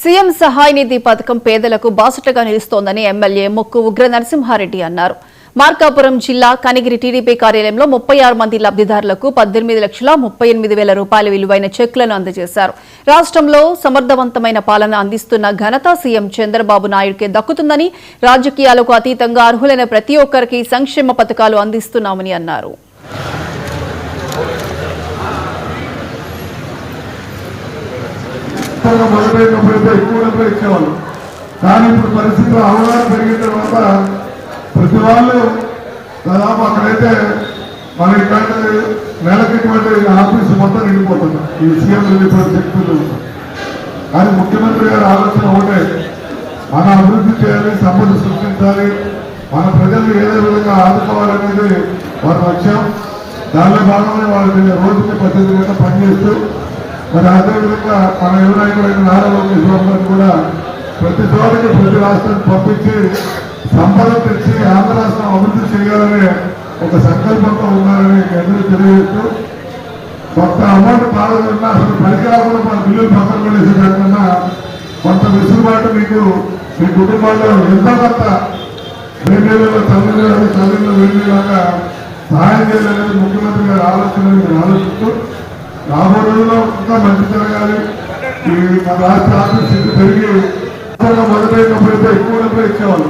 CM సహాయ నిధి పథకం పేదలకు బాసటగా నిలుస్తోందని ఎమ్మెల్యే మొక్కు ఉగ్ర నరసింహారెడ్డి అన్నారు. మార్కాపురం జిల్లా కనిగిరి టీడీపీ కార్యాలయంలో 36 మంది లబ్ధిదారులకు 18,38,000 రూపాయల విలువైన చెక్లను అందజేశారు. రాష్ట్రంలో సమర్థవంతమైన పాలన అందిస్తున్న ఘనత సీఎం చంద్రబాబు నాయుడుకే దక్కుతుందని, రాజకీయాలకు అతీతంగా అర్హులైన ప్రతి ఒక్కరికి సంక్షేమ పథకాలు అందిస్తున్నామని అన్నారు. మొదలైనప్పుడైతే ఎక్కువ డబ్బులు ఇచ్చేవాళ్ళు. కానీ ఇప్పుడు పరిస్థితులు అవగాహన పెరిగిన తర్వాత ప్రతి వాళ్ళు దాదాపు అక్కడైతే మన ఇట్లాంటి నెలకి ఆఫీసు మొత్తం నిండిపోతుంది. ఈ సీఎం చెప్తుంది. కానీ ముఖ్యమంత్రి గారి ఆలోచన ఒకటే, మన అభివృద్ధి చేయాలి, సంపద సృష్టించాలి, మన ప్రజలు ఏదే విధంగా ఆదుకోవాలనేది వారి లక్ష్యం. దానిలో భాగంగా వారి రోజుకి 18 గంటలు పనిచేస్తూ మరి అదేవిధంగా మన యువ నాయకులైన నారా లోకేష్ బాబు గారు కూడా ప్రతి చోటకి ప్రతి రాష్ట్రానికి పంపించి సంపద తెచ్చి ఆంధ్ర రాష్ట్రం అభివృద్ధి చేయాలనే ఒక సంకల్పంతో ఉన్నారని అందరూ తెలియజేస్తూ, కొంత అమౌంట్ పాల్గొన్నా అసలు పరికరాలు మన బిల్లులు పక్కన పడేసి కాకుండా కొంత వెసులుబాటు మీకు మీ కుటుంబాల్లో ఎంతో కొంత వేడిలో తల్లిలో వేడిలాగా సహాయం చేయాలనేది ముఖ్యమంత్రి గారి ఆలోచన ఆలోచిస్తూ రాబో రోజుల్లో ఇంకా మంచి జరగాలి. ఈ మన రాష్ట్ర ఆర్థిక స్థితి పెరిగి మొదలైనప్పుడైతే ఎక్కువ డబ్బులు ఇచ్చేవాళ్ళు.